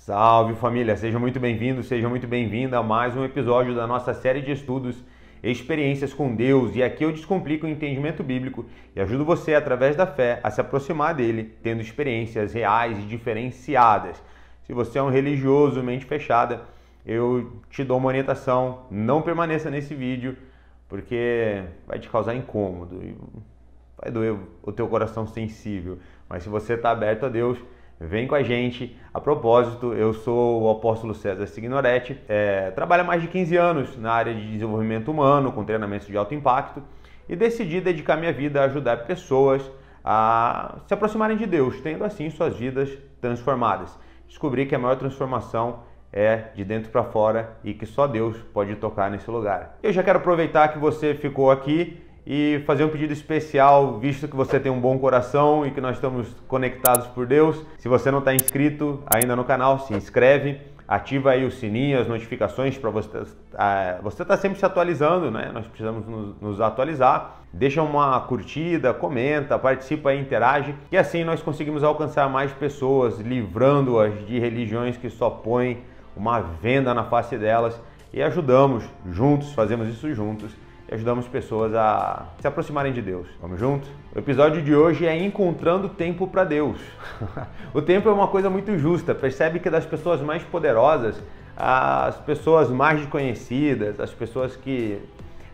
Salve família, seja muito bem-vindo, seja muito bem-vinda a mais um episódio da nossa série de estudos Experiências com Deus. E aqui eu descomplico o entendimento bíblico e ajudo você, através da fé, a se aproximar dele, tendo experiências reais e diferenciadas. Se você é um religioso, mente fechada, eu te dou uma orientação: não permaneça nesse vídeo, porque vai te causar incômodo e vai doer o teu coração sensível. Mas se você está aberto a Deus, vem com a gente. A propósito, eu sou o apóstolo César Signoretti, trabalho há mais de 15 anos na área de desenvolvimento humano, com treinamentos de alto impacto, e decidi dedicar minha vida a ajudar pessoas a se aproximarem de Deus, tendo assim suas vidas transformadas. Descobri que a maior transformação é de dentro para fora e que só Deus pode tocar nesse lugar. Eu já quero aproveitar que você ficou aqui e fazer um pedido especial, visto que você tem um bom coração e que nós estamos conectados por Deus. Se você não está inscrito ainda no canal, se inscreve, ativa aí o sininho, as notificações para você tá sempre se atualizando, né? Nós precisamos nos atualizar. Deixa uma curtida, comenta, participa e interage, e assim nós conseguimos alcançar mais pessoas, livrando-as de religiões que só põem uma venda na face delas, e ajudamos juntos, fazemos isso juntos, e ajudamos pessoas a se aproximarem de Deus. Vamos junto? O episódio de hoje é encontrando tempo para Deus. O tempo é uma coisa muito justa. Percebe que das pessoas mais poderosas, as pessoas mais desconhecidas, as pessoas que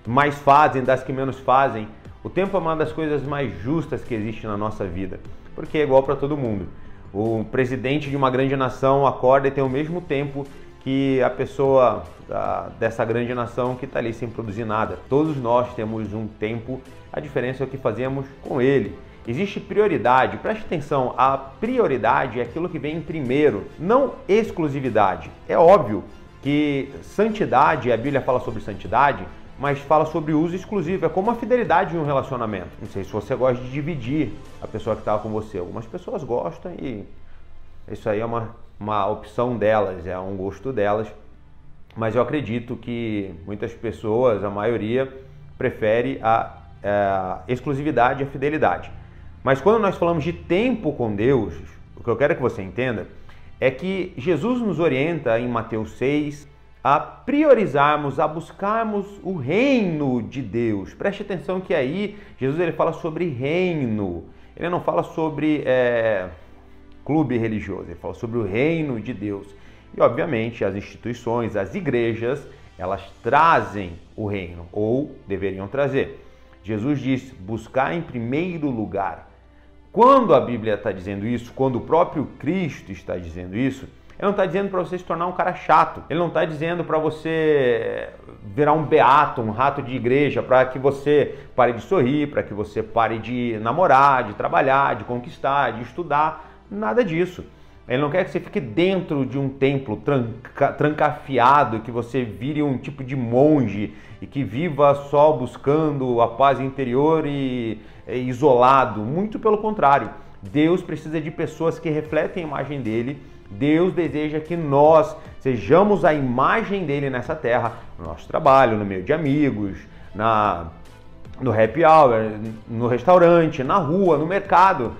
mais fazem, das que menos fazem, o tempo é uma das coisas mais justas que existe na nossa vida, porque é igual para todo mundo. O presidente de uma grande nação acorda e tem o mesmo tempo que a pessoa dessa grande nação que está ali sem produzir nada. Todos nós temos um tempo, a diferença é o que fazemos com ele. Existe prioridade, preste atenção, a prioridade é aquilo que vem primeiro, não exclusividade. É óbvio que santidade, a Bíblia fala sobre santidade, mas fala sobre uso exclusivo, é como a fidelidade em um relacionamento. Não sei se você gosta de dividir a pessoa que está com você, algumas pessoas gostam e isso aí é uma opção delas, é um gosto delas, mas eu acredito que muitas pessoas, a maioria, prefere a exclusividade e a fidelidade. Mas quando nós falamos de tempo com Deus, o que eu quero que você entenda é que Jesus nos orienta em Mateus 6 a priorizarmos, a buscarmos o reino de Deus. Preste atenção que aí Jesus ele fala sobre reino, ele não fala sobre clube religioso, ele fala sobre o reino de Deus. E obviamente as instituições, as igrejas, elas trazem o reino, ou deveriam trazer. Jesus diz: buscar em primeiro lugar. Quando a Bíblia está dizendo isso, quando o próprio Cristo está dizendo isso, ele não está dizendo para você se tornar um cara chato, ele não está dizendo para você virar um beato, um rato de igreja, para que você pare de sorrir, para que você pare de namorar, de trabalhar, de conquistar, de estudar. Nada disso. Ele não quer que você fique dentro de um templo trancafiado, que você vire um tipo de monge e que viva só buscando a paz interior e isolado. Muito pelo contrário. Deus precisa de pessoas que refletem a imagem dele. Deus deseja que nós sejamos a imagem dele nessa terra, no nosso trabalho, no meio de amigos, no happy hour, no restaurante, na rua, no mercado.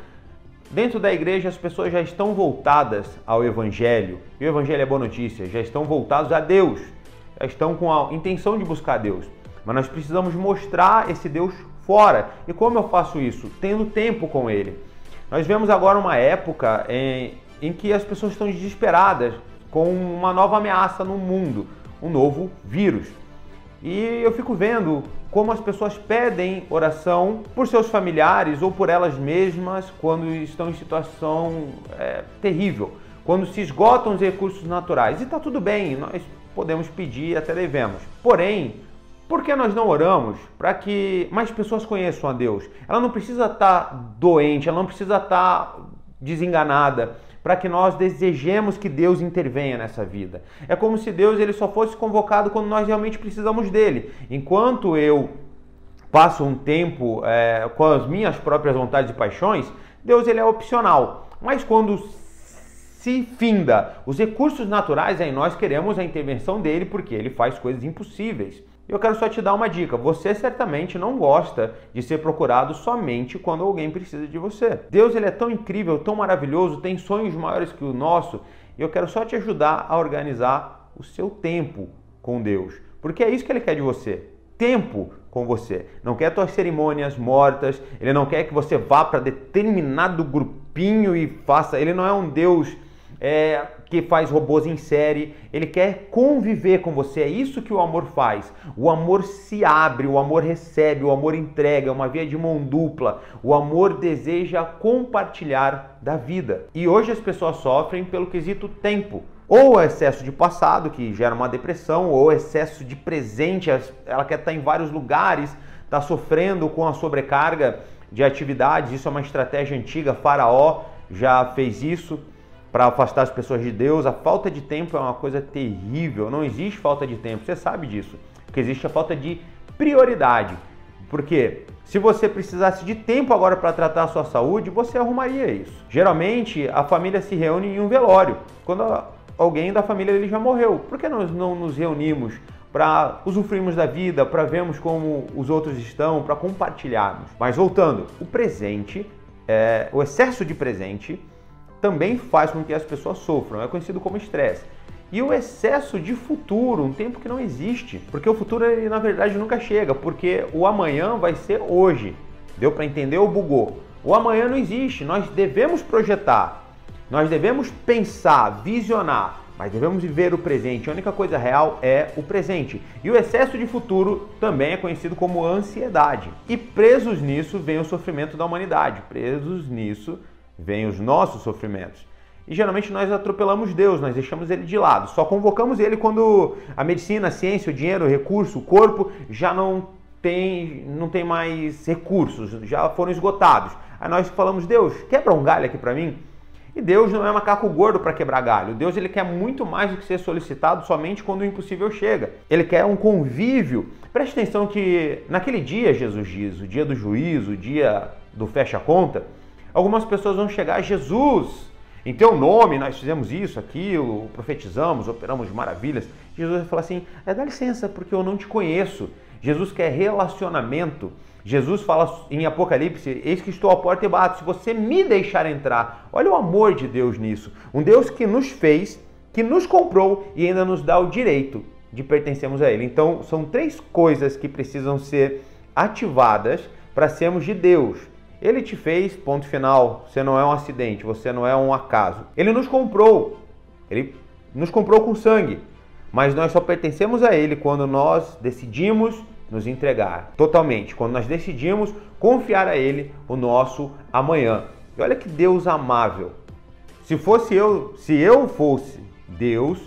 Dentro da igreja as pessoas já estão voltadas ao Evangelho, e o Evangelho é boa notícia, já estão voltados a Deus, já estão com a intenção de buscar Deus. Mas nós precisamos mostrar esse Deus fora. E como eu faço isso? Tendo tempo com Ele. Nós vemos agora uma época em que as pessoas estão desesperadas com uma nova ameaça no mundo, um novo vírus. E eu fico vendo como as pessoas pedem oração por seus familiares ou por elas mesmas quando estão em situação terrível, quando se esgotam os recursos naturais. E está tudo bem, nós podemos pedir, até devemos. Porém, por que nós não oramos para que mais pessoas conheçam a Deus? Ela não precisa estar doente, ela não precisa estar desenganada, para que nós desejemos que Deus intervenha nessa vida. É como se Deus ele só fosse convocado quando nós realmente precisamos dele. Enquanto eu passo um tempo com as minhas próprias vontades e paixões, Deus ele é opcional. Mas quando se finda os recursos naturais, aí nós queremos a intervenção dele, porque ele faz coisas impossíveis. Eu quero só te dar uma dica: você certamente não gosta de ser procurado somente quando alguém precisa de você. Deus ele é tão incrível, tão maravilhoso, tem sonhos maiores que o nosso, E eu quero só te ajudar a organizar o seu tempo com Deus, porque é isso que Ele quer de você. Tempo com você. Não quer tuas cerimônias mortas, Ele não quer que você vá para determinado grupinho e faça. Ele não é um Deus que faz robôs em série. Ele quer conviver com você. É isso que o amor faz. O amor se abre, o amor recebe, o amor entrega, é uma via de mão dupla. O amor deseja compartilhar da vida. E hoje as pessoas sofrem pelo quesito tempo. Ou excesso de passado, que gera uma depressão, ou excesso de presente, ela quer estar em vários lugares, está sofrendo com a sobrecarga de atividades. Isso é uma estratégia antiga, Faraó já fez isso para afastar as pessoas de Deus. A falta de tempo é uma coisa terrível, não existe falta de tempo, você sabe disso. O que existe é a falta de prioridade. Porque se você precisasse de tempo agora para tratar a sua saúde, você arrumaria isso. Geralmente a família se reúne em um velório, quando alguém da família dele já morreu. Por que nós não nos reunimos para usufruirmos da vida, para vermos como os outros estão, para compartilharmos? Mas voltando, o presente, o excesso de presente também faz com que as pessoas sofram, é conhecido como estresse. E o excesso de futuro, um tempo que não existe, porque o futuro ele, na verdade nunca chega, porque o amanhã vai ser hoje. Deu para entender ou bugou? O amanhã não existe, nós devemos projetar, nós devemos pensar, visionar, mas devemos viver o presente. A única coisa real é o presente. E o excesso de futuro também é conhecido como ansiedade. E presos nisso vem o sofrimento da humanidade, presos nisso vem os nossos sofrimentos. E geralmente nós atropelamos Deus, nós deixamos Ele de lado. Só convocamos Ele quando a medicina, a ciência, o dinheiro, o recurso, o corpo já não tem mais recursos, já foram esgotados. Aí nós falamos, Deus, quebra um galho aqui para mim. E Deus não é macaco gordo para quebrar galho. Deus ele quer muito mais do que ser solicitado somente quando o impossível chega. Ele quer um convívio. Preste atenção que naquele dia, Jesus diz, o dia do juízo, o dia do fecha conta, algumas pessoas vão chegar a Jesus. Em teu nome nós fizemos isso, aquilo, profetizamos, operamos maravilhas. Jesus vai falar assim, dá licença porque eu não te conheço. Jesus quer relacionamento. Jesus fala em Apocalipse, eis que estou à porta e bato, se você me deixar entrar. Olha o amor de Deus nisso. Um Deus que nos fez, que nos comprou e ainda nos dá o direito de pertencermos a Ele. Então são 3 coisas que precisam ser ativadas para sermos de Deus. Ele te fez, ponto final, você não é um acidente, você não é um acaso. Ele nos comprou com sangue, mas nós só pertencemos a Ele quando nós decidimos nos entregar totalmente, quando nós decidimos confiar a Ele o nosso amanhã. E olha que Deus amável. Se eu fosse Deus,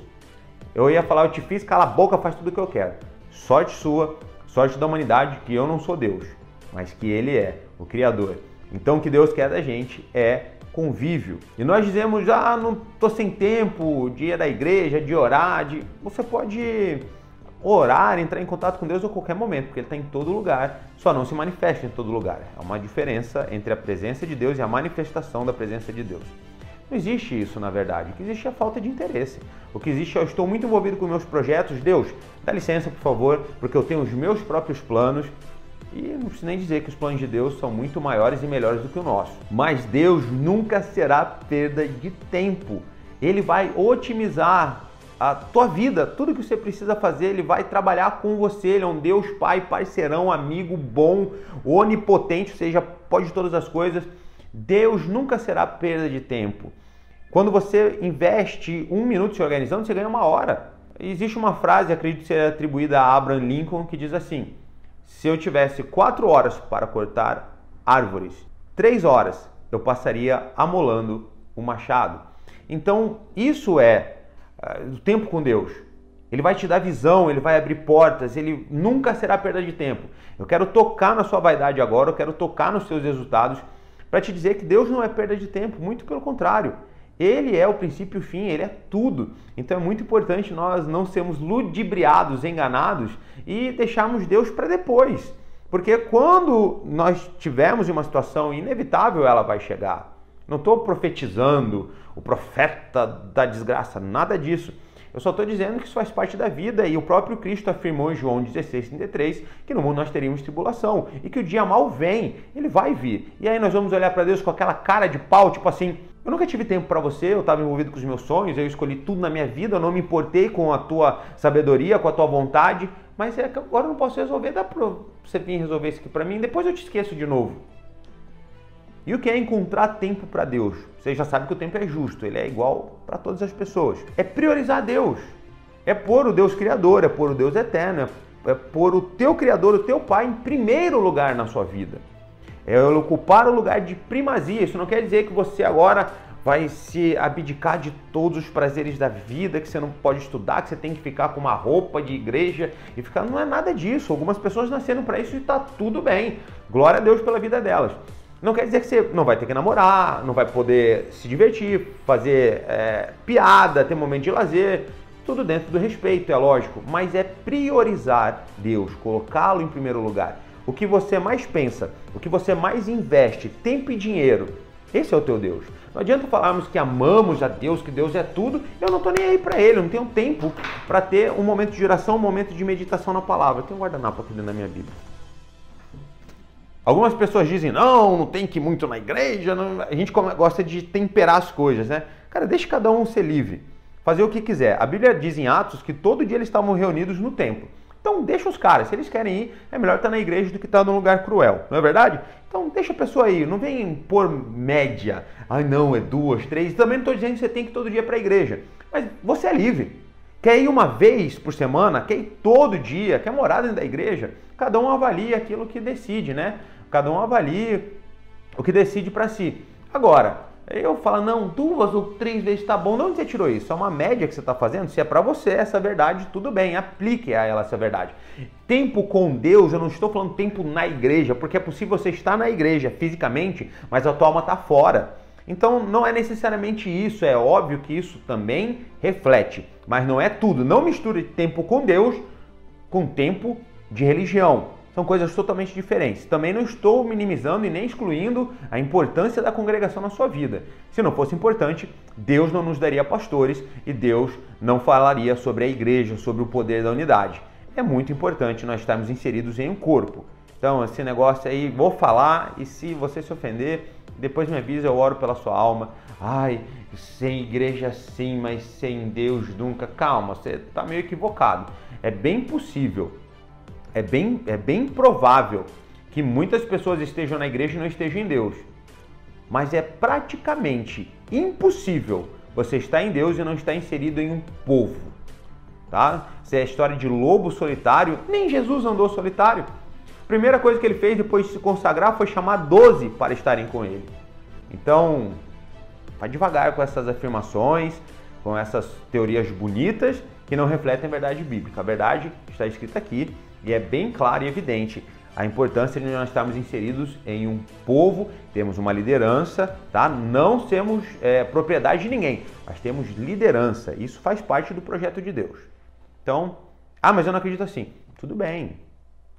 eu ia falar, eu te fiz, cala a boca, faz tudo o que eu quero. Sorte sua, sorte da humanidade, que eu não sou Deus, mas que Ele é o Criador. Então o que Deus quer da gente é convívio. E nós dizemos, não estou sem tempo de ir à igreja, de orar, Você pode orar, entrar em contato com Deus a qualquer momento, porque Ele está em todo lugar, só não se manifesta em todo lugar. É uma diferença entre a presença de Deus e a manifestação da presença de Deus. Não existe isso, na verdade. O que existe é a falta de interesse. O que existe é, eu estou muito envolvido com meus projetos. Deus, dá licença, por favor, porque eu tenho os meus próprios planos. E não preciso nem dizer que os planos de Deus são muito maiores e melhores do que o nosso. Mas Deus nunca será perda de tempo. Ele vai otimizar a tua vida. Tudo que você precisa fazer, Ele vai trabalhar com você. Ele é um Deus Pai, parceirão, amigo, bom, onipotente, ou seja, pode todas as coisas. Deus nunca será perda de tempo. Quando você investe 1 minuto se organizando, você ganha 1 hora. Existe uma frase, acredito ser atribuída a Abraham Lincoln, que diz assim: se eu tivesse 4 horas para cortar árvores, 3 horas eu passaria amolando o machado. Então, isso é o tempo com Deus. Ele vai te dar visão, Ele vai abrir portas, Ele nunca será perda de tempo. Eu quero tocar na sua vaidade agora, eu quero tocar nos seus resultados, para te dizer que Deus não é perda de tempo, muito pelo contrário. Ele é o princípio e o fim, Ele é tudo. Então é muito importante nós não sermos ludibriados, enganados e deixarmos Deus para depois. Porque quando nós tivermos uma situação inevitável, ela vai chegar. Não estou profetizando o profeta da desgraça, nada disso. Eu só estou dizendo que isso faz parte da vida e o próprio Cristo afirmou em João 16:33 que no mundo nós teríamos tribulação e que o dia mal vem, ele vai vir. E aí nós vamos olhar para Deus com aquela cara de pau, tipo assim, Eu nunca tive tempo para você, eu estava envolvido com os meus sonhos, eu escolhi tudo na minha vida, eu não me importei com a tua sabedoria, com a tua vontade, mas é que agora eu não posso resolver, dá para você vir resolver isso aqui para mim, depois eu te esqueço de novo. E o que é encontrar tempo para Deus? Você já sabe que o tempo é justo, ele é igual para todas as pessoas. É priorizar Deus, é pôr o Deus Criador, é pôr o Deus Eterno, é pôr o teu Criador, o teu Pai em primeiro lugar na sua vida. É ocupar o lugar de primazia. Isso não quer dizer que você agora vai se abdicar de todos os prazeres da vida, que você não pode estudar, que você tem que ficar com uma roupa de igreja e ficar... Não é nada disso. Algumas pessoas nasceram para isso e está tudo bem. Glória a Deus pela vida delas. Não quer dizer que você não vai ter que namorar, não vai poder se divertir, fazer piada, ter momento de lazer. Tudo dentro do respeito, é lógico. Mas é priorizar Deus, colocá-lo em primeiro lugar. O que você mais pensa, o que você mais investe, tempo e dinheiro, esse é o teu Deus. Não adianta falarmos que amamos a Deus, que Deus é tudo, eu não estou nem aí para Ele, eu não tenho tempo para ter um momento de oração, um momento de meditação na palavra. Eu tenho um guardanapo aqui dentro da minha Bíblia. Algumas pessoas dizem, não tem que ir muito na igreja, não... A gente gosta de temperar as coisas, né? Cara, deixa cada um ser livre, fazer o que quiser. A Bíblia diz em Atos que todo dia eles estavam reunidos no templo. Então deixa os caras, se eles querem ir, é melhor estar na igreja do que estar num lugar cruel, não é verdade? Então deixa a pessoa ir, não vem por média, não, é 2, 3, também não estou dizendo que você tem que ir todo dia para a igreja, mas você é livre. Quer ir uma vez por semana, quer ir todo dia, quer morar dentro da igreja, cada um avalia aquilo que decide, né? Cada um avalia o que decide para si. Agora, eu falo, não, 2 ou 3 vezes tá bom. De onde você tirou isso? É uma média que você está fazendo? Se é para você essa verdade, tudo bem, aplique a ela essa verdade. Tempo com Deus, eu não estou falando tempo na igreja, porque é possível você estar na igreja fisicamente, mas a tua alma está fora. Então não é necessariamente isso, é óbvio que isso também reflete, mas não é tudo. Não misture tempo com Deus com tempo de religião. São coisas totalmente diferentes. Também não estou minimizando e nem excluindo a importância da congregação na sua vida. Se não fosse importante, Deus não nos daria pastores e Deus não falaria sobre a igreja, sobre o poder da unidade. É muito importante nós estarmos inseridos em um corpo. Então, esse negócio aí, vou falar e se você se ofender, depois me avisa, eu oro pela sua alma. Ai, sem igreja sim, mas sem Deus nunca. Calma, você está meio equivocado. É bem possível. É bem provável que muitas pessoas estejam na igreja e não estejam em Deus. Mas é praticamente impossível você estar em Deus e não estar inserido em um povo. Tá? Se é a história de lobo solitário, nem Jesus andou solitário. A primeira coisa que ele fez depois de se consagrar foi chamar 12 para estarem com ele. Então, vai devagar com essas afirmações, com essas teorias bonitas que não refletem a verdade bíblica. A verdade está escrita aqui. E é bem claro e evidente a importância de nós estarmos inseridos em um povo, temos uma liderança, tá? Não temos propriedade de ninguém, mas temos liderança. Isso faz parte do projeto de Deus. Então, mas eu não acredito assim. Tudo bem,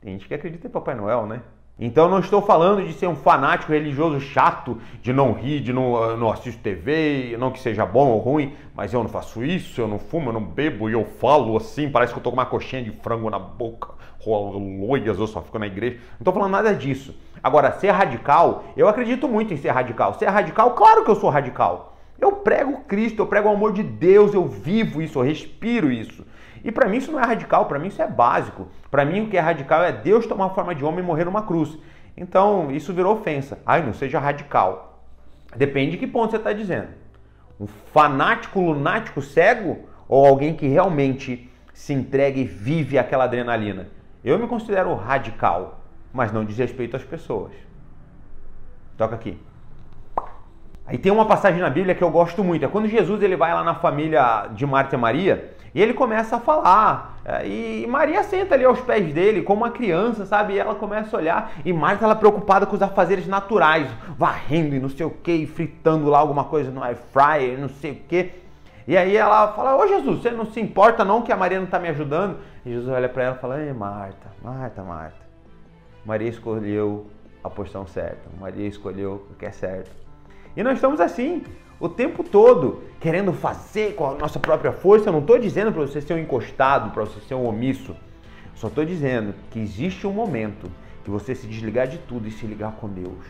tem gente que acredita em Papai Noel, né? Então não estou falando de ser um fanático religioso chato, de não rir, de não assistir TV, não que seja bom ou ruim, mas eu não faço isso, eu não fumo, eu não bebo e eu falo assim, parece que eu tô com uma coxinha de frango na boca, loias, eu só fico na igreja. Não estou falando nada disso. Agora, ser radical, eu acredito muito em ser radical. Ser radical, claro que eu sou radical. Eu prego Cristo, eu prego o amor de Deus, eu vivo isso, eu respiro isso. E para mim isso não é radical, para mim isso é básico. Para mim o que é radical é Deus tomar a forma de homem e morrer numa cruz. Então isso virou ofensa. Não seja radical. Depende de que ponto você está dizendo. Um fanático, lunático, cego ou alguém que realmente se entrega e vive aquela adrenalina? Eu me considero radical, mas não diz respeito às pessoas. Toca aqui. Aí tem uma passagem na Bíblia que eu gosto muito. É quando Jesus ele vai lá na família de Marta e Maria e ele começa a falar. E Maria senta ali aos pés dele como uma criança, sabe? E ela começa a olhar. E Marta ela preocupada com os afazeres naturais, varrendo e não sei o que, e fritando lá alguma coisa no air fryer, não sei o que. E aí ela fala, ô Jesus, você não se importa não que a Maria não está me ajudando? E Jesus olha para ela e fala, Marta. Maria escolheu a porção certa. Maria escolheu o que é certo. E nós estamos assim, o tempo todo, querendo fazer com a nossa própria força. Eu não estou dizendo para você ser um encostado, para você ser um omisso. Só estou dizendo que existe um momento que você se desligar de tudo e se ligar com Deus.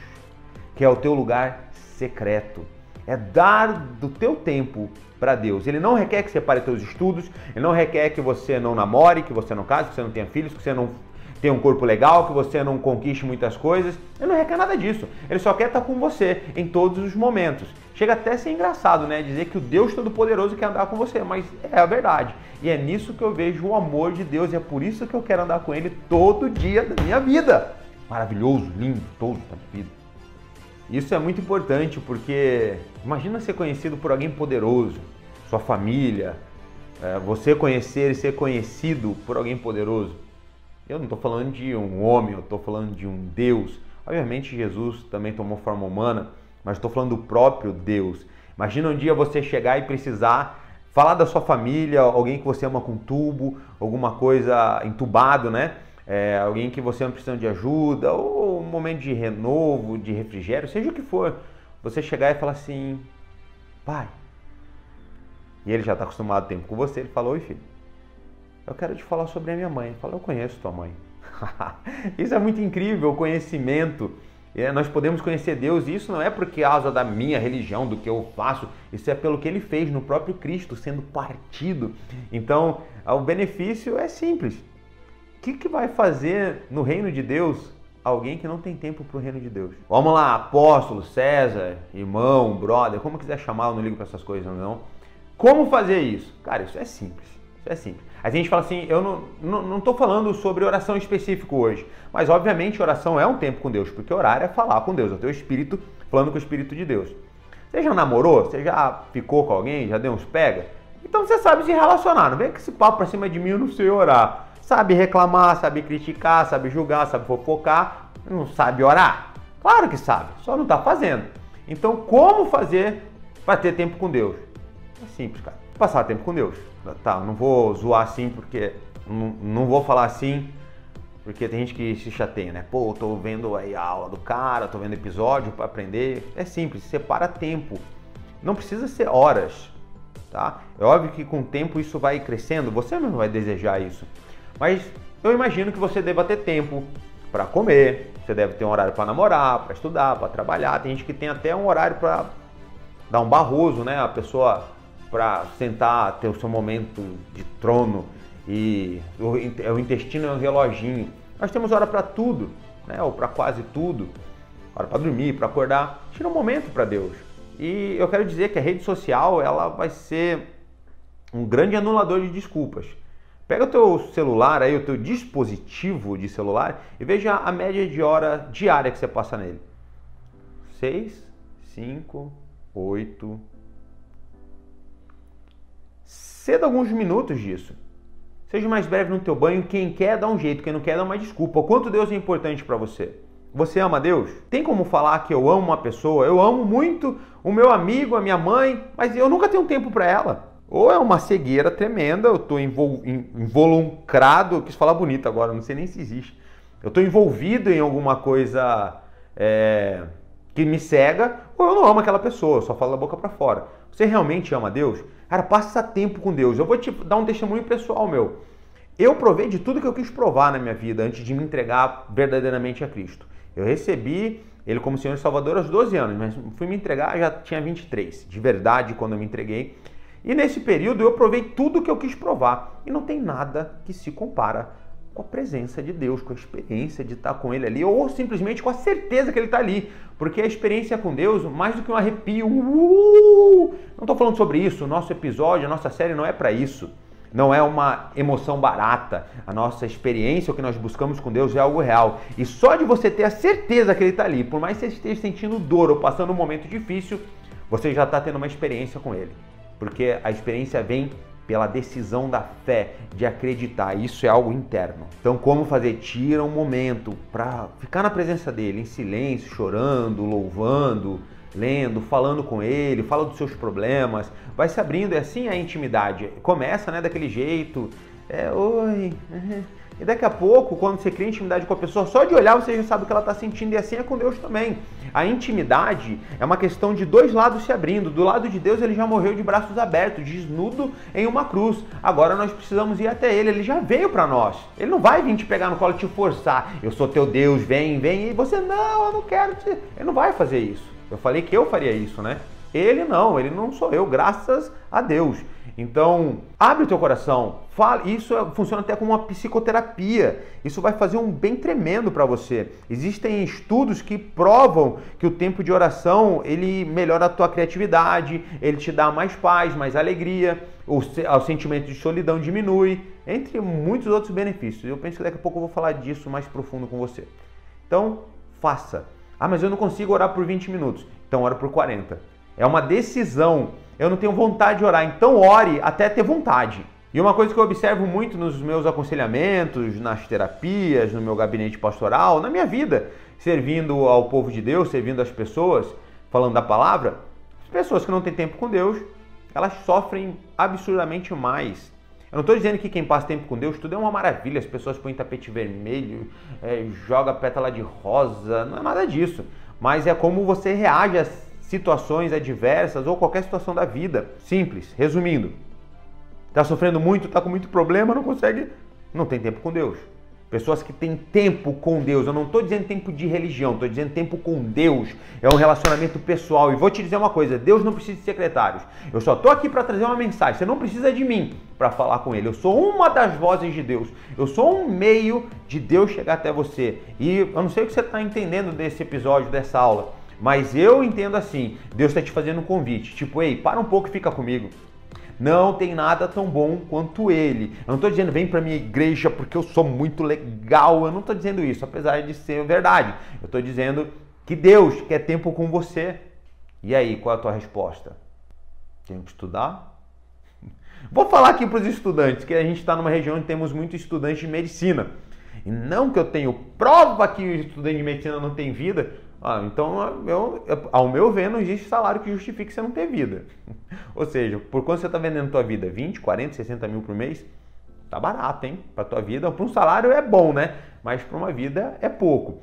Que é o teu lugar secreto. é dar do teu tempo para Deus. Ele não requer que você pare teus estudos, ele não requer que você não namore, que você não case, que você não tenha filhos, que você não tenha um corpo legal, que você não conquiste muitas coisas. Ele não requer nada disso. Ele só quer estar com você em todos os momentos. Chega até a ser engraçado, né? Dizer que o Deus Todo-Poderoso quer andar com você, mas é a verdade. E é nisso que eu vejo o amor de Deus, e é por isso que eu quero andar com Ele todo dia da minha vida. Maravilhoso, lindo, todo da minha vida. Isso é muito importante, porque imagina ser conhecido por alguém poderoso, sua família, você conhecer e ser conhecido por alguém poderoso. Eu não estou falando de um homem, eu estou falando de um Deus. Obviamente Jesus também tomou forma humana, mas estou falando do próprio Deus. Imagina um dia você chegar e precisar falar da sua família, alguém que você ama com tubo, alguma coisa entubado, né? Alguém que você ama precisando de ajuda, ou um momento de renovo, de refrigério, seja o que for. Você chegar e falar assim, pai. E ele já está acostumado a tempo com você, ele fala, oi filho, eu quero te falar sobre a minha mãe. Ele fala, eu conheço tua mãe. Isso é muito incrível, o conhecimento. Nós podemos conhecer Deus, e isso não é por causa da minha religião, do que eu faço, isso é pelo que Ele fez no próprio Cristo, sendo partido. Então, o benefício é simples. O que vai fazer no reino de Deus alguém que não tem tempo para o reino de Deus? Vamos lá, apóstolo, César, irmão, brother, como quiser chamar, eu não ligo para essas coisas não. Como fazer isso? Cara, isso é simples. Isso é simples. A gente fala assim, eu não estou falando sobre oração específico hoje, mas obviamente oração é um tempo com Deus, porque orar é falar com Deus, é o teu espírito falando com o Espírito de Deus. Você já namorou? Você já ficou com alguém? Já deu uns pega? Então você sabe se relacionar, não vem com esse papo pra cima de mim, eu não sei orar. Sabe reclamar, sabe criticar, sabe julgar, sabe fofocar, não sabe orar? Claro que sabe, só não está fazendo. Então como fazer para ter tempo com Deus? É simples, cara. Passar tempo com Deus. Tá, não vou zoar assim porque não vou falar assim porque tem gente que se chateia, né? Pô, eu tô vendo aí a aula do cara, tô vendo episódio para aprender. É simples, separa tempo. Não precisa ser horas, tá? É óbvio que com o tempo isso vai crescendo, você não vai desejar isso. Mas eu imagino que você deva ter tempo para comer, você deve ter um horário para namorar, para estudar, para trabalhar. Tem gente que tem até um horário para dar um barroso, né? A pessoa para sentar, ter o seu momento de trono, e o intestino é um reloginho. Nós temos hora para tudo, né? Ou para quase tudo. Hora para dormir, para acordar. Tira um momento para Deus. E eu quero dizer que a rede social, ela vai ser um grande anulador de desculpas. Pega o teu celular aí, o teu dispositivo de celular, e veja a média de hora diária que você passa nele. 6, 5, 8... Ceda alguns minutos disso. Seja mais breve no teu banho. Quem quer dá um jeito, quem não quer dá uma desculpa. O quanto Deus é importante para você? Você ama Deus? Tem como falar que eu amo uma pessoa? Eu amo muito o meu amigo, a minha mãe, mas eu nunca tenho tempo para ela. Ou é uma cegueira tremenda, eu estou involucrado, eu quis falar bonito agora, não sei nem se existe. Eu estou envolvido em alguma coisa que me cega, ou eu não amo aquela pessoa, eu só falo da boca para fora. Você realmente ama Deus? Cara, passa tempo com Deus. Eu vou te dar um testemunho pessoal meu. Eu provei de tudo que eu quis provar na minha vida antes de me entregar verdadeiramente a Cristo. Eu recebi Ele como Senhor e Salvador aos 12 anos, mas fui me entregar, já tinha 23, de verdade, quando eu me entreguei. E nesse período eu provei tudo que eu quis provar. E não tem nada que se compara com a presença de Deus, com a experiência de estar com Ele ali, ou simplesmente com a certeza que Ele está ali. Porque a experiência com Deus, mais do que um arrepio, não estou falando sobre isso, o nosso episódio, a nossa série não é para isso. Não é uma emoção barata. A nossa experiência, o que nós buscamos com Deus é algo real. E só de você ter a certeza que Ele está ali, por mais que você esteja sentindo dor ou passando um momento difícil, você já está tendo uma experiência com Ele. Porque a experiência vem pela decisão da fé, de acreditar. Isso é algo interno. Então, como fazer? Tira um momento para ficar na presença dele, em silêncio, chorando, louvando, lendo, falando com ele, fala dos seus problemas, vai se abrindo, é assim a intimidade. Começa, né, daquele jeito, oi... E daqui a pouco, quando você cria intimidade com a pessoa, só de olhar você já sabe o que ela está sentindo, e assim é com Deus também. A intimidade é uma questão de dois lados se abrindo. Do lado de Deus, Ele já morreu de braços abertos, desnudo em uma cruz. Agora nós precisamos ir até Ele, Ele já veio para nós. Ele não vai vir te pegar no colo e te forçar. Eu sou teu Deus, vem, vem. E você, não, eu não quero te... Ele não vai fazer isso. Eu falei que eu faria isso, né? Ele não sou eu, graças a Deus. Então, abre o teu coração, fala. Isso funciona até como uma psicoterapia. Isso vai fazer um bem tremendo para você. Existem estudos que provam que o tempo de oração, ele melhora a tua criatividade, ele te dá mais paz, mais alegria, o sentimento de solidão diminui, entre muitos outros benefícios. Eu penso que daqui a pouco eu vou falar disso mais profundo com você. Então, faça. Ah, mas eu não consigo orar por 20 minutos. Então, ora por 40. É uma decisão. Eu não tenho vontade de orar, então ore até ter vontade. E uma coisa que eu observo muito nos meus aconselhamentos, nas terapias, no meu gabinete pastoral, na minha vida, servindo ao povo de Deus, servindo as pessoas, falando da palavra, as pessoas que não têm tempo com Deus, elas sofrem absurdamente mais. Eu não estou dizendo que quem passa tempo com Deus, tudo é uma maravilha, as pessoas põem tapete vermelho, joga pétala de rosa, não é nada disso. Mas é como você reage às situações adversas ou qualquer situação da vida. Simples, resumindo. Está sofrendo muito, está com muito problema, não consegue, não tem tempo com Deus. Pessoas que têm tempo com Deus, eu não estou dizendo tempo de religião, estou dizendo tempo com Deus, é um relacionamento pessoal. E vou te dizer uma coisa, Deus não precisa de secretários. Eu só estou aqui para trazer uma mensagem, você não precisa de mim para falar com Ele. Eu sou uma das vozes de Deus, eu sou um meio de Deus chegar até você. E eu não sei o que você está entendendo desse episódio, dessa aula, mas eu entendo assim, Deus está te fazendo um convite, tipo, ei, para um pouco e fica comigo. Não tem nada tão bom quanto Ele. Eu não estou dizendo, vem para minha igreja porque eu sou muito legal. Eu não estou dizendo isso, apesar de ser verdade. Eu estou dizendo que Deus quer tempo com você. E aí, qual é a tua resposta? Tenho que estudar? Vou falar aqui para os estudantes, que a gente está numa região onde temos muitos estudantes de medicina. E não que eu tenho prova que o estudante de medicina não tem vida. Então, ao meu ver, não existe salário que justifique você não ter vida. Ou seja, por quanto você está vendendo tua vida? 20, 40, 60 mil por mês? Tá barato, hein? Para tua vida, para um salário é bom, né? Mas para uma vida é pouco.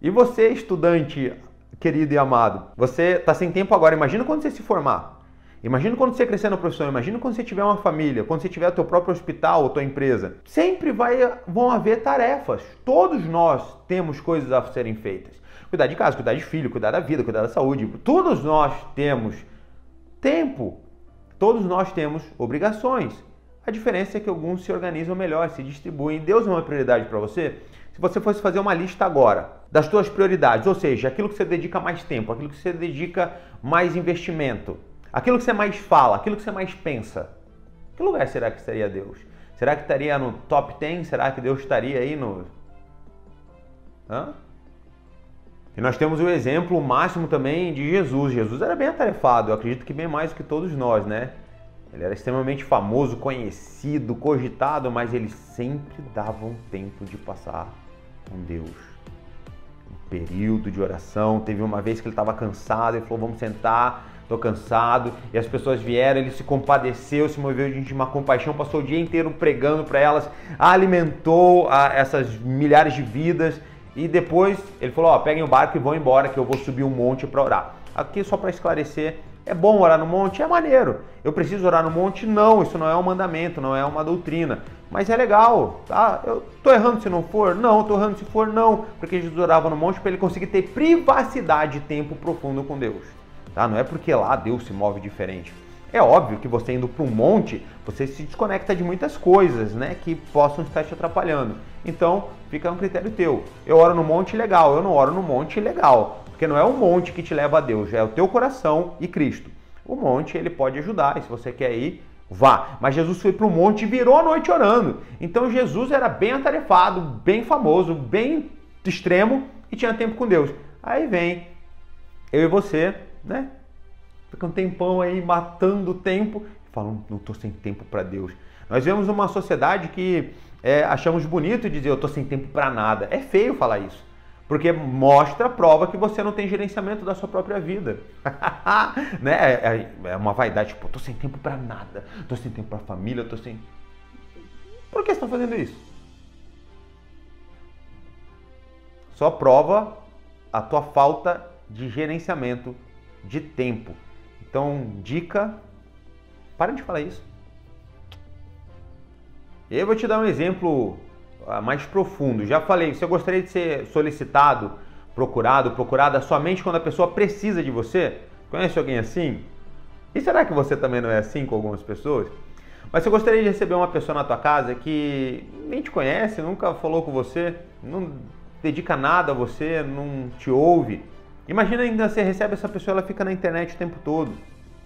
E você, estudante querido e amado, você está sem tempo agora. Imagina quando você se formar. Imagina quando você crescer na profissão. Imagina quando você tiver uma família, quando você tiver o teu próprio hospital ou tua empresa. Sempre vão haver tarefas. Todos nós temos coisas a serem feitas. Cuidar de casa, cuidar de filho, cuidar da vida, cuidar da saúde. Todos nós temos tempo. Todos nós temos obrigações. A diferença é que alguns se organizam melhor, se distribuem. Deus é uma prioridade para você? Se você fosse fazer uma lista agora das suas prioridades, ou seja, aquilo que você dedica mais tempo, aquilo que você dedica mais investimento, aquilo que você mais fala, aquilo que você mais pensa, que lugar será que estaria Deus? Será que estaria no top 10? Será que Deus estaria aí no... E nós temos o exemplo máximo também de Jesus. Jesus era bem atarefado, eu acredito que bem mais do que todos nós, né? Ele era extremamente famoso, conhecido, cogitado, mas ele sempre dava um tempo de passar com Deus. Um período de oração. Teve uma vez que ele estava cansado, ele falou, vamos sentar, estou cansado. E as pessoas vieram, ele se compadeceu, se moveu de uma compaixão, passou o dia inteiro pregando para elas, alimentou essas milhares de vidas. E depois ele falou, peguem o barco e vão embora que eu vou subir um monte para orar. Aqui só para esclarecer, é bom orar no monte? É maneiro. Eu preciso orar no monte? Não, isso não é um mandamento, não é uma doutrina. Mas é legal, tá? Eu tô errando se não for? Não, eu tô errando se for? Não. Porque Jesus orava no monte para ele conseguir ter privacidade e tempo profundo com Deus. Tá? Não é porque lá Deus se move diferente. É óbvio que você indo para um monte, você se desconecta de muitas coisas, né, que possam estar te atrapalhando. Então, fica um critério teu. Eu oro no monte, legal. Eu não oro no monte, legal. Porque não é o monte que te leva a Deus, é o teu coração e Cristo. O monte, ele pode ajudar, e se você quer ir, vá. Mas Jesus foi para o monte e virou a noite orando. Então, Jesus era bem atarefado, bem famoso, bem extremo e tinha tempo com Deus. Aí vem eu e você, né? Fica um tempão aí matando o tempo, falando, não estou sem tempo para Deus. Nós vemos uma sociedade que achamos bonito dizer, eu estou sem tempo para nada. É feio falar isso, porque mostra, prova que você não tem gerenciamento da sua própria vida. Né? É uma vaidade, tipo, estou sem tempo para nada, estou sem tempo para família, estou sem... Por que você está fazendo isso? Só prova a tua falta de gerenciamento de tempo. Então, dica, para de falar isso. Eu vou te dar um exemplo mais profundo. Já falei, você gostaria de ser solicitado, procurada somente quando a pessoa precisa de você? Conhece alguém assim? E será que você também não é assim com algumas pessoas? Mas você gostaria de receber uma pessoa na tua casa que nem te conhece, nunca falou com você, não dedica nada a você, não te ouve? Imagina ainda você recebe essa pessoa, ela fica na internet o tempo todo,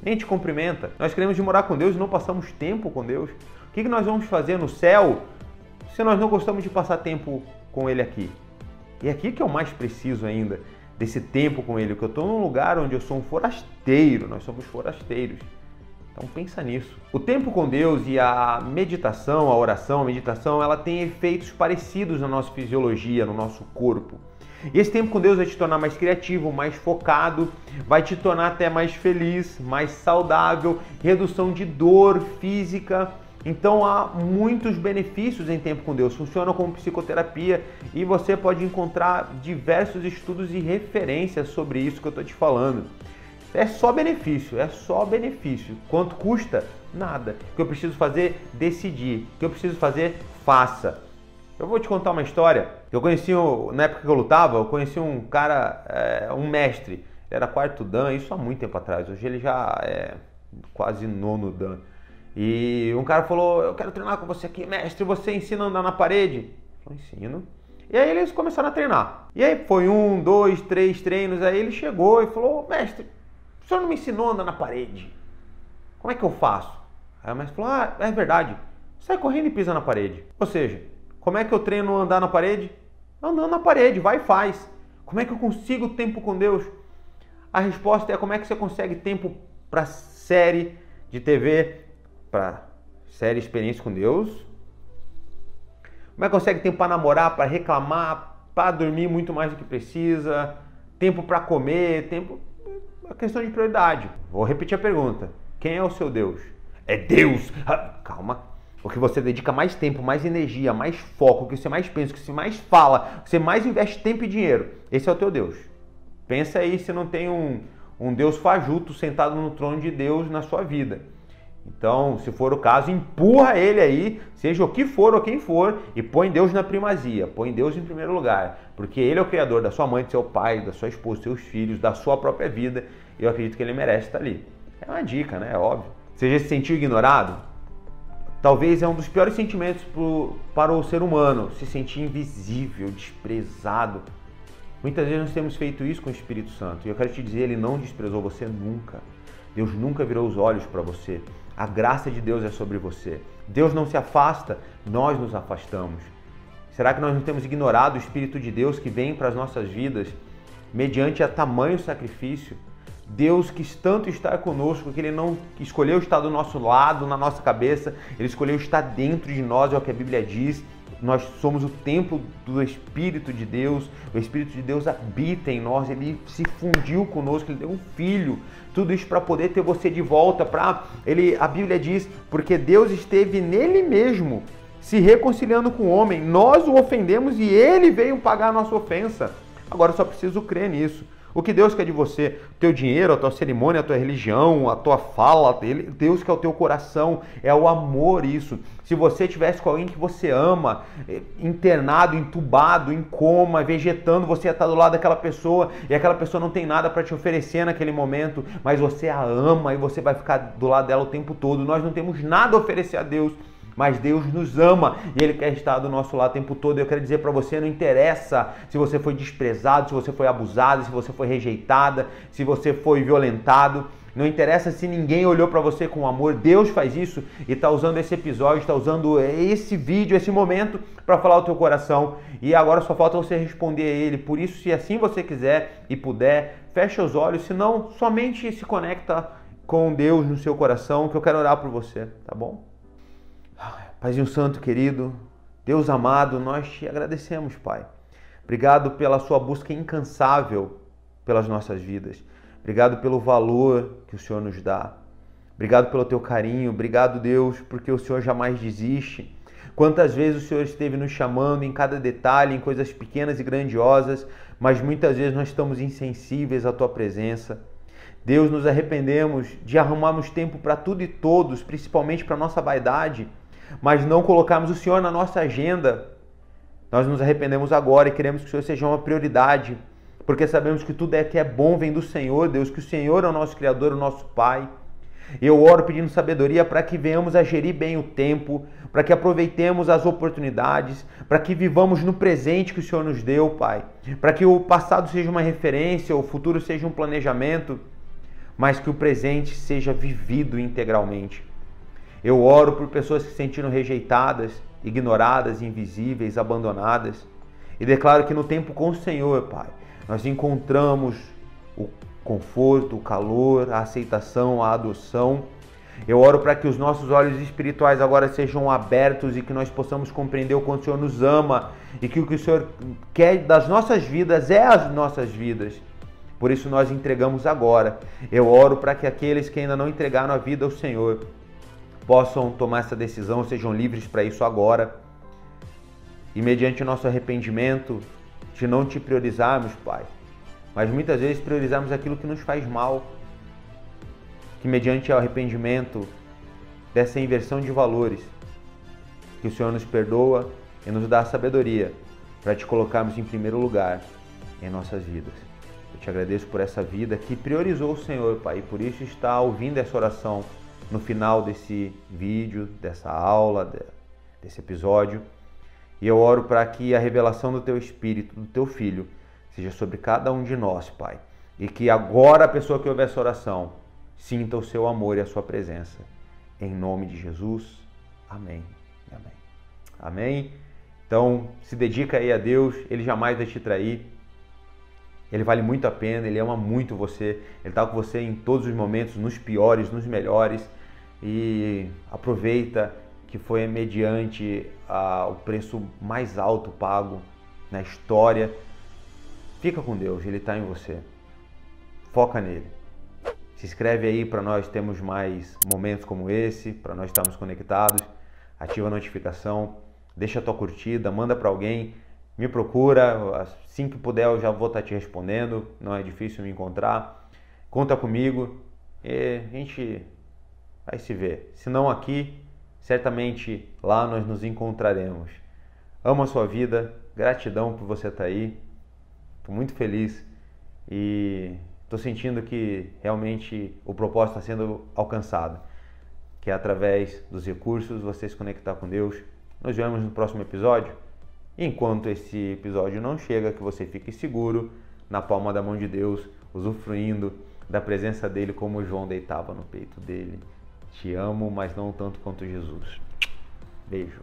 nem te cumprimenta. Nós queremos ir morar com Deus e não passamos tempo com Deus. O que nós vamos fazer no céu se nós não gostamos de passar tempo com Ele aqui? E aqui que é o mais preciso ainda, desse tempo com Ele, porque eu estou num lugar onde eu sou um forasteiro, nós somos forasteiros. Então pensa nisso. O tempo com Deus e a meditação, a oração, a meditação, ela tem efeitos parecidos na nossa fisiologia, no nosso corpo. E esse tempo com Deus vai te tornar mais criativo, mais focado, vai te tornar até mais feliz, mais saudável, redução de dor física. Então há muitos benefícios em tempo com Deus, funciona como psicoterapia e você pode encontrar diversos estudos e referências sobre isso que eu estou te falando. É só benefício, é só benefício. Quanto custa? Nada. O que eu preciso fazer? Decidir. O que eu preciso fazer? Faça. Eu vou te contar uma história. Eu conheci, na época que eu lutava, eu conheci um cara, um mestre. Ele era quarto dan, isso há muito tempo atrás. Hoje ele já é quase nono dan. E um cara falou, eu quero treinar com você aqui, mestre, você ensina a andar na parede? Eu ensino. E aí eles começaram a treinar. E aí foi 1, 2, 3 treinos, aí ele chegou e falou, mestre, o senhor não me ensinou a andar na parede. Como é que eu faço? Aí o mestre falou, é verdade. Sai correndo e pisa na parede. Ou seja, como é que eu treino a andar na parede? Andando na parede, vai e faz. Como é que eu consigo tempo com Deus? A resposta é como é que você consegue tempo para série de TV, para série Experiência com Deus? Como é que consegue tempo para namorar, para reclamar, para dormir muito mais do que precisa? Tempo para comer, tempo... É questão de prioridade. Vou repetir a pergunta. Quem é o seu Deus? É Deus! Calma. O que você dedica mais tempo, mais energia, mais foco, o que você mais pensa, o que você mais fala, o que você mais investe tempo e dinheiro. Esse é o teu Deus. Pensa aí se não tem um Deus fajuto sentado no trono de Deus na sua vida. Então, se for o caso, empurra ele aí, seja o que for ou quem for, e põe Deus na primazia, põe Deus em primeiro lugar, porque Ele é o Criador da sua mãe, do seu pai, da sua esposa, dos seus filhos, da sua própria vida, e eu acredito que Ele merece estar ali. É uma dica, né? É óbvio. Você já se sentiu ignorado? Talvez é um dos piores sentimentos para o ser humano, se sentir invisível, desprezado. Muitas vezes nós temos feito isso com o Espírito Santo, e eu quero te dizer, Ele não desprezou você nunca. Deus nunca virou os olhos para você. A graça de Deus é sobre você. Deus não se afasta, nós nos afastamos. Será que nós não temos ignorado o Espírito de Deus que vem para as nossas vidas mediante a tamanho sacrifício? Deus quis tanto estar conosco que Ele não escolheu estar do nosso lado, na nossa cabeça, Ele escolheu estar dentro de nós, é o que a Bíblia diz. Nós somos o templo do Espírito de Deus, o Espírito de Deus habita em nós, Ele se fundiu conosco, Ele deu um Filho, tudo isso para poder ter você de volta, a Bíblia diz, porque Deus esteve nele mesmo, se reconciliando com o homem, nós o ofendemos e Ele veio pagar a nossa ofensa. Agora eu só preciso crer nisso. O que Deus quer de você? O teu dinheiro, a tua cerimônia, a tua religião, a tua fala, Deus quer o teu coração, é o amor isso. Se você estivesse com alguém que você ama, internado, entubado, em coma, vegetando, você ia estar do lado daquela pessoa e aquela pessoa não tem nada para te oferecer naquele momento, mas você a ama e você vai ficar do lado dela o tempo todo. Nós não temos nada a oferecer a Deus, mas Deus nos ama e Ele quer estar do nosso lado o tempo todo. Eu quero dizer para você, não interessa se você foi desprezado, se você foi abusado, se você foi rejeitada, se você foi violentado. Não interessa se ninguém olhou para você com amor. Deus faz isso e está usando esse episódio, está usando esse vídeo, esse momento para falar o teu coração. E agora só falta você responder a Ele. Por isso, se assim você quiser e puder, fecha os olhos. Se não, somente se conecta com Deus no seu coração, que eu quero orar por você, tá bom? Paizinho Santo querido, Deus amado, nós te agradecemos, Pai. Obrigado pela sua busca incansável pelas nossas vidas. Obrigado pelo valor que o Senhor nos dá. Obrigado pelo teu carinho. Obrigado, Deus, porque o Senhor jamais desiste. Quantas vezes o Senhor esteve nos chamando em cada detalhe, em coisas pequenas e grandiosas, mas muitas vezes nós estamos insensíveis à tua presença. Deus, nos arrependemos de arrumarmos tempo para tudo e todos, principalmente para a nossa vaidade, mas não colocarmos o Senhor na nossa agenda. Nós nos arrependemos agora e queremos que o Senhor seja uma prioridade. porque sabemos que tudo que é bom vem do Senhor, Deus, que o Senhor é o nosso Criador, o nosso Pai. Eu oro pedindo sabedoria para que venhamos a gerir bem o tempo, para que aproveitemos as oportunidades, para que vivamos no presente que o Senhor nos deu, Pai. Para que o passado seja uma referência, o futuro seja um planejamento, mas que o presente seja vivido integralmente. Eu oro por pessoas que se sentiram rejeitadas, ignoradas, invisíveis, abandonadas. E declaro que no tempo com o Senhor, Pai, nós encontramos o conforto, o calor, a aceitação, a adoção. Eu oro para que os nossos olhos espirituais agora sejam abertos e que nós possamos compreender o quanto o Senhor nos ama e que o que o Senhor quer das nossas vidas é as nossas vidas. Por isso nós entregamos agora. Eu oro para que aqueles que ainda não entregaram a vida ao Senhor possam tomar essa decisão, sejam livres para isso agora. E mediante o nosso arrependimento de não te priorizarmos, Pai, mas muitas vezes priorizarmos aquilo que nos faz mal, que mediante o arrependimento dessa inversão de valores, que o Senhor nos perdoa e nos dá a sabedoria para te colocarmos em primeiro lugar em nossas vidas. Eu te agradeço por essa vida que priorizou o Senhor, Pai, e por isso está ouvindo essa oração no final desse vídeo, dessa aula, desse episódio. E eu oro para que a revelação do Teu Espírito, do Teu Filho, seja sobre cada um de nós, Pai. E que agora a pessoa que ouve essa oração sinta o Seu amor e a Sua presença. Em nome de Jesus. Amém. Amém. Amém. Então, se dedica aí a Deus. Ele jamais vai te trair. Ele vale muito a pena. Ele ama muito você. Ele está com você em todos os momentos, nos piores, nos melhores. E aproveita que foi mediante o preço mais alto pago na história. Fica com Deus, Ele está em você. Foca nele. Se inscreve aí para nós termos mais momentos como esse, para nós estarmos conectados. Ativa a notificação, deixa a tua curtida, manda para alguém, me procura, assim que puder eu já vou estar te respondendo, não é difícil me encontrar. Conta comigo e a gente vai se ver. Se não aqui, certamente lá nós nos encontraremos. Amo a sua vida, gratidão por você estar aí. Estou muito feliz e estou sentindo que realmente o propósito está sendo alcançado, que é através dos recursos você se conectar com Deus. Nos vemos no próximo episódio. Enquanto esse episódio não chega, que você fique seguro na palma da mão de Deus, usufruindo da presença dele como João deitava no peito dele. Te amo, mas não tanto quanto Jesus. Beijo.